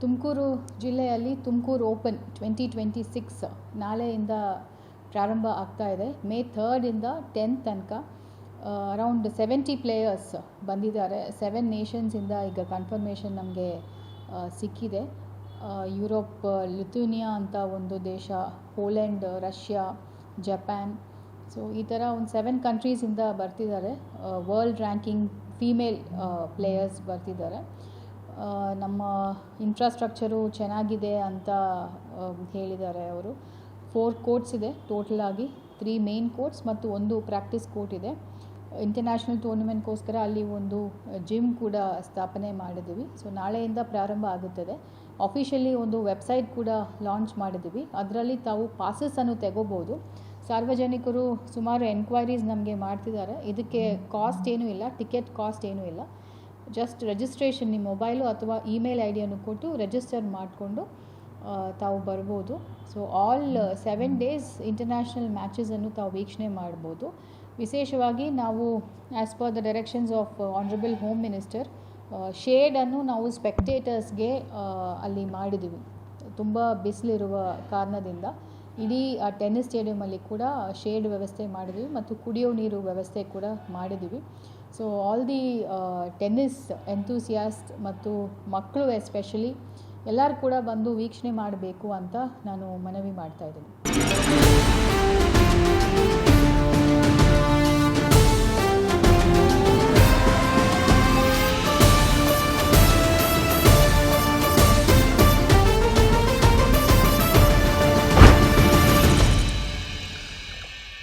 ತುಮಕೂರು ಜಿಲ್ಲೆಯಲ್ಲಿ ತುಮಕೂರು ಓಪನ್ 2026 ನಾಳೆಯಿಂದ ಪ್ರಾರಂಭ ಆಗ್ತಾ ಇದೆ. ಮೇ 3 ಇಂದ 10 ತನಕ ಅರೌಂಡ್ 70 ಪ್ಲೇಯರ್ಸ್ ಬಂದಿದ್ದಾರೆ. 7 ನೇಷನ್ಸಿಂದ ಈಗ ಕನ್ಫರ್ಮೇಷನ್ ನಮಗೆ ಸಿಕ್ಕಿದೆ. ಯುರೋಪ್, ಲಿಥುನಿಯಾ ಅಂತ ಒಂದು ದೇಶ, ಪೋಲೆಂಡ್, ರಷ್ಯಾ, ಜಪಾನ್, ಸೊ ಈ ಥರ ಒಂದು 7 ಕಂಟ್ರೀಸಿಂದ ಬರ್ತಿದ್ದಾರೆ. ವರ್ಲ್ಡ್ ರ್ಯಾಂಕಿಂಗ್ ಫೀಮೇಲ್ ಪ್ಲೇಯರ್ಸ್ ಬರ್ತಿದ್ದಾರೆ. ನಮ್ಮ ಇನ್ಫ್ರಾಸ್ಟ್ರಕ್ಚರು ಚೆನ್ನಾಗಿದೆ ಅಂತ ಹೇಳಿದ್ದಾರೆ ಅವರು. 4 ಕೋರ್ಟ್ಸ್ ಇದೆ ಟೋಟಲ್ ಆಗಿ, 3 ಮೇನ್ ಕೋರ್ಟ್ಸ್ ಮತ್ತು 1 ಪ್ರಾಕ್ಟೀಸ್ ಕೋರ್ಟ್ ಇದೆ. ಇಂಟರ್ನ್ಯಾಷನಲ್ ಟೂರ್ನಮೆಂಟ್ಗೋಸ್ಕರ ಅಲ್ಲಿ ಒಂದು ಜಿಮ್ ಕೂಡ ಸ್ಥಾಪನೆ ಮಾಡಿದ್ದೀವಿ. ಸೊ ನಾಳೆಯಿಂದ ಪ್ರಾರಂಭ ಆಗುತ್ತದೆ. ಆಫಿಷಿಯಲಿ ಒಂದು ವೆಬ್ಸೈಟ್ ಕೂಡ ಲಾಂಚ್ ಮಾಡಿದ್ದೀವಿ. ಅದರಲ್ಲಿ ತಾವು ಪಾಸಸ್ಸನ್ನು ತೆಗೋಬೋದು. ಸಾರ್ವಜನಿಕರು ಸುಮಾರು ಎನ್ಕ್ವೈರೀಸ್ ನಮಗೆ ಮಾಡ್ತಿದ್ದಾರೆ. ಇದಕ್ಕೆ ಕಾಸ್ಟ್ ಏನೂ ಇಲ್ಲ, ಟಿಕೆಟ್ ಕಾಸ್ಟ್ ಏನೂ ಇಲ್ಲ. ಜಸ್ಟ್ ರಿಜಿಸ್ಟ್ರೇಷನ್, ನಿಮ್ಮ ಮೊಬೈಲು ಅಥವಾ ಇಮೇಲ್ ಐ ಡಿಯನ್ನು ಕೊಟ್ಟು ರಿಜಿಸ್ಟರ್ ಮಾಡಿಕೊಂಡು ತಾವು ಬರ್ಬೋದು. ಸೊ ಆಲ್ 7 ಡೇಸ್ ಇಂಟರ್ನ್ಯಾಷನಲ್ ಮ್ಯಾಚಸನ್ನು ತಾವು ವೀಕ್ಷಣೆ ಮಾಡ್ಬೋದು. ವಿಶೇಷವಾಗಿ ನಾವು as per the directions of honourable home minister ಶೇಡನ್ನು ನಾವು ಸ್ಪೆಕ್ಟೇಟರ್ಸ್ಗೆ ಅಲ್ಲಿ ಮಾಡಿದ್ದೀವಿ. ತುಂಬ ಬಿಸಿಲಿರುವ ಕಾರಣದಿಂದ ಇಡೀ ಟೆನ್ನಿಸ್ ಸ್ಟೇಡಿಯಮಲ್ಲಿ ಕೂಡ ಶೇಡ್ ವ್ಯವಸ್ಥೆ ಮಾಡಿದ್ದೀವಿ ಮತ್ತು ಕುಡಿಯೋ ನೀರು ವ್ಯವಸ್ಥೆ ಕೂಡ ಮಾಡಿದ್ದೀವಿ. So all the tennis enthusiast ಮತ್ತು ಮಕ್ಕಳು ಎಸ್ಪೆಷಲಿ ಎಲ್ಲರೂ ಕೂಡ ಬಂದು ವೀಕ್ಷಣೆ ಮಾಡಬೇಕು ಅಂತ ನಾನು ಮನವಿ ಮಾಡ್ತಾಯಿದ್ದೀನಿ.